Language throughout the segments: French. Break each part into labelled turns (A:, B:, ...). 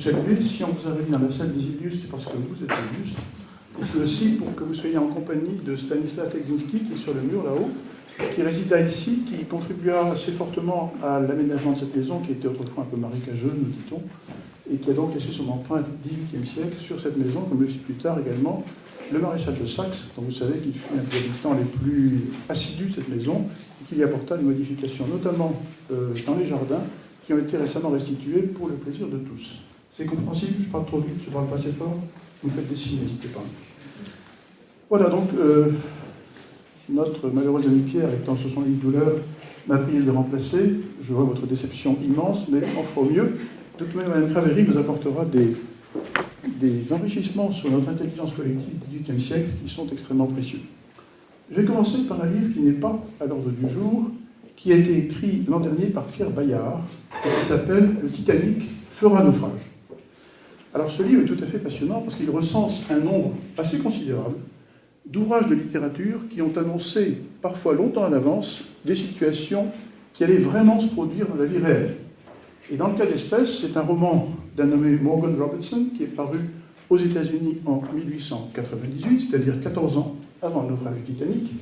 A: saluer. Si on vous a réuni dans la salle des illustres, c'est parce que vous êtes illustres. Et c'est aussi pour que vous soyez en compagnie de Stanislas Legzinski, qui est sur le mur là-haut, qui résida ici, qui contribua assez fortement à l'aménagement de cette maison, qui était autrefois un peu marécageuse, nous dit-on, et qui a donc laissé son empreinte du XVIIIe siècle sur cette maison, comme le fit plus tard également le maréchal de Saxe, dont vous savez qu'il fut un des habitants les plus assidus de cette maison, et qui y apporta des modifications, notamment dans les jardins, qui ont été récemment restitués pour le plaisir de tous. C'est compréhensible, je parle trop vite, je parle pas assez fort, vous me faites des signes, n'hésitez pas. Voilà, donc, notre malheureuse amie Pierre, étant sur son lit de douleur, m'a prié de le remplacer. Je vois votre déception immense, mais on fera au mieux. De toute manière, Mme Craveri vous apportera des enrichissements sur notre intelligence collective du XVIIIe siècle qui sont extrêmement précieux. Je vais commencer par un livre qui n'est pas à l'ordre du jour, qui a été écrit l'an dernier par Pierre Bayard, et qui s'appelle « Le Titanic fera naufrage ». Alors ce livre est tout à fait passionnant parce qu'il recense un nombre assez considérable d'ouvrages de littérature qui ont annoncé, parfois longtemps à l'avance, des situations qui allaient vraiment se produire dans la vie réelle. Et dans le cas d'espèce, c'est un roman d'un nommé Morgan Robertson qui est paru aux États-Unis en 1898, c'est-à-dire 14 ans avant le naufrage du Titanic,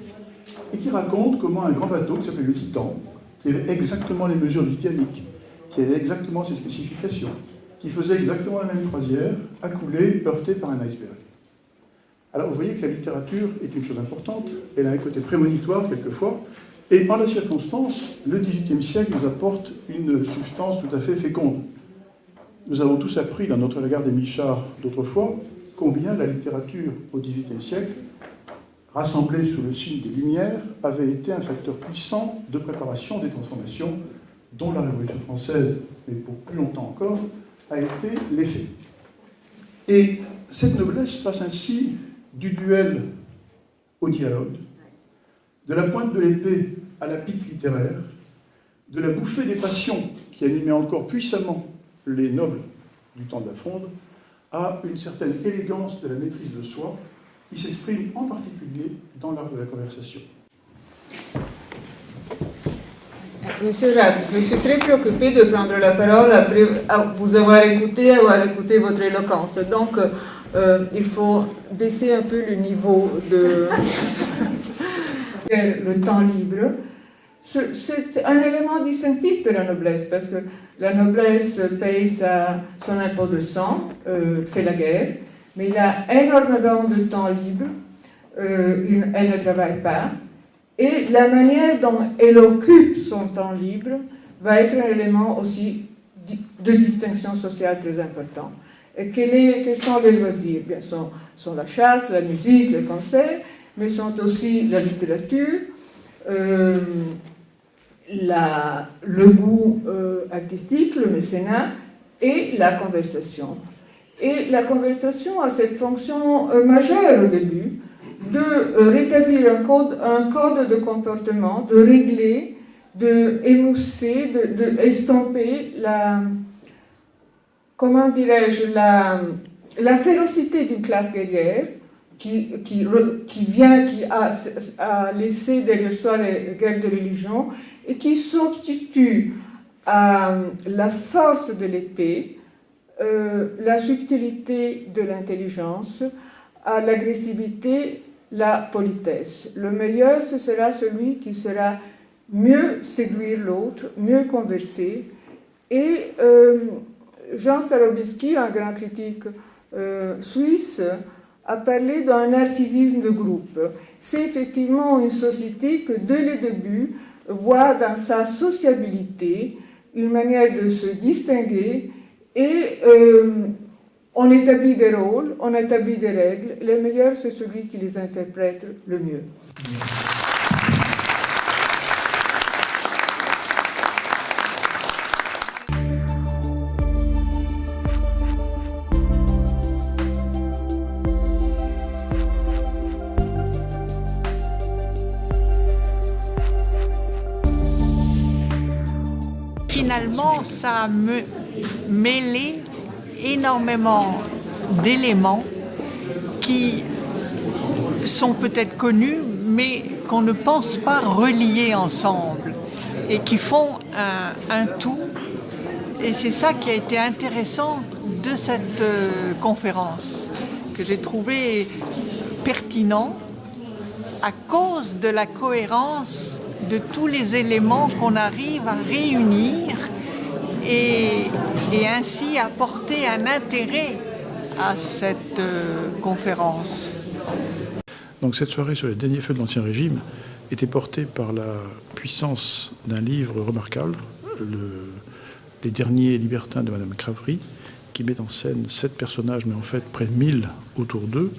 A: et qui raconte comment un grand bateau qui s'appelle le Titan, qui avait exactement les mesures du Titanic, qui avait exactement ses spécifications, qui faisait exactement la même croisière, a coulé, heurté par un iceberg. Alors vous voyez que la littérature est une chose importante, elle a un côté prémonitoire quelquefois, et en la circonstance, le XVIIIe siècle nous apporte une substance tout à fait féconde. Nous avons tous appris dans notre regard des Michards d'autrefois combien la littérature au XVIIIe siècle, rassemblée sous le signe des Lumières, avait été un facteur puissant de préparation des transformations dont la Révolution française, mais pour plus longtemps encore, a été l'effet. Et cette noblesse passe ainsi du duel au dialogue, de la pointe de l'épée à la pique littéraire, de la bouffée des passions qui animait encore puissamment les nobles du temps de la Fronde, à une certaine élégance de la maîtrise de soi qui s'exprime en particulier dans l'art de la conversation.
B: Monsieur Jacques, je suis très préoccupée de prendre la parole après vous avoir écouté votre éloquence. Donc, il faut baisser un peu le niveau de le temps libre. C'est un élément distinctif de la noblesse, parce que la noblesse paye son impôt de sang, fait la guerre, mais il a énormément de temps libre, elle ne travaille pas, et la manière dont elle occupe son temps libre va être un élément aussi de distinction sociale très important. Et quels sont les loisirs? Bien, sont la chasse, la musique, les concerts, mais sont aussi la littérature, le goût artistique, le mécénat et la conversation. Et la conversation a cette fonction majeure au début de rétablir un code de comportement, de régler, de émousser, de estomper comment dirais-je, la férocité d'une classe guerrière qui a laissé derrière soi les guerres de religion et qui substitue à la force de l'épée, la subtilité de l'intelligence, à l'agressivité, la politesse. Le meilleur, ce sera celui qui saura mieux séduire l'autre, mieux converser. Et Jean Starobinsky, un grand critique suisse, a parlé d'un narcissisme de groupe. C'est effectivement une société que, dès le début, voit dans sa sociabilité une manière de se distinguer et on établit des rôles, on établit des règles. Le meilleur, c'est celui qui les interprète le mieux.
C: Finalement, ça a mêlé énormément d'éléments qui sont peut-être connus, mais qu'on ne pense pas reliés ensemble et qui font un tout. Et c'est ça qui a été intéressant de cette conférence, que j'ai trouvé pertinent à cause de la cohérence de tous les éléments qu'on arrive à réunir et ainsi apporter un intérêt à cette conférence.
A: Donc cette soirée sur les derniers faits de l'Ancien Régime était portée par la puissance d'un livre remarquable, Les derniers libertins de Madame Cravry, qui met en scène 7 personnages, mais en fait près de 1000 autour d'eux,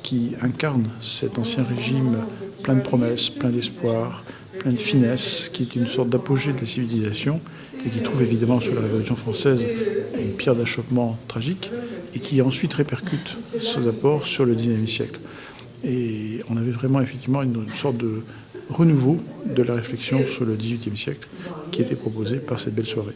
A: qui incarnent cet Ancien Régime plein de promesses, plein d'espoir, plein de finesse, qui est une sorte d'apogée de la civilisation et qui trouve évidemment sur la Révolution française une pierre d'achoppement tragique et qui ensuite répercute ses apports sur le XIXe siècle. Et on avait vraiment effectivement une sorte de renouveau de la réflexion sur le XVIIIe siècle qui était proposé par cette belle soirée.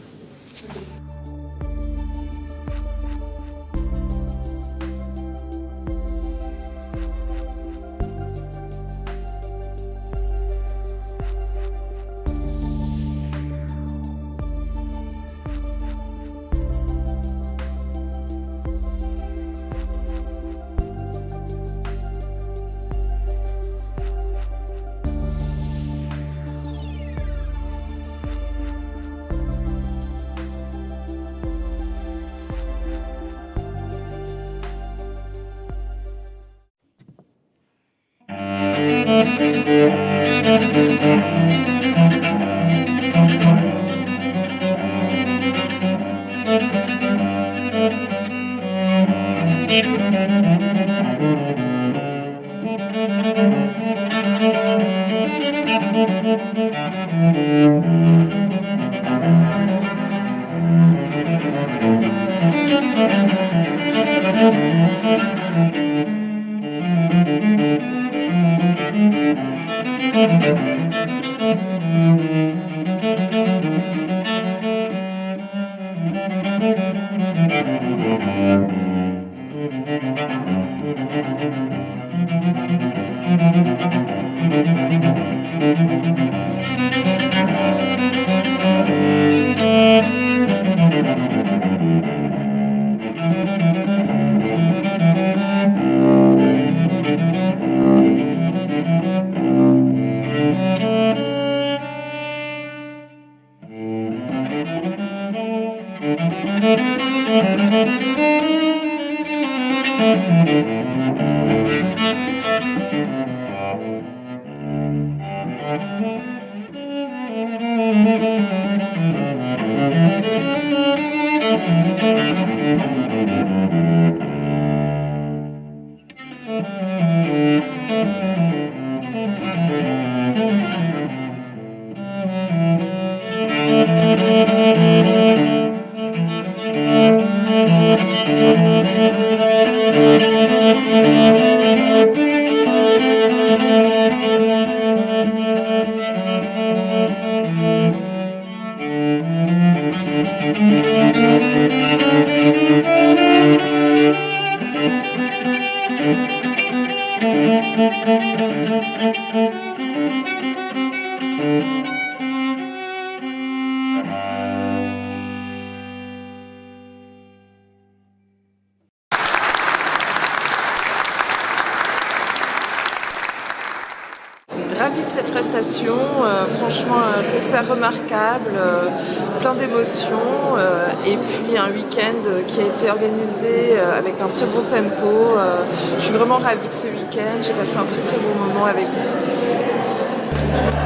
D: Ravie de cette prestation, franchement un concert remarquable, plein d'émotions et puis un week-end qui a été organisé avec un très bon tempo. Je suis vraiment ravie de ce week-end, j'ai passé un très très bon moment avec vous.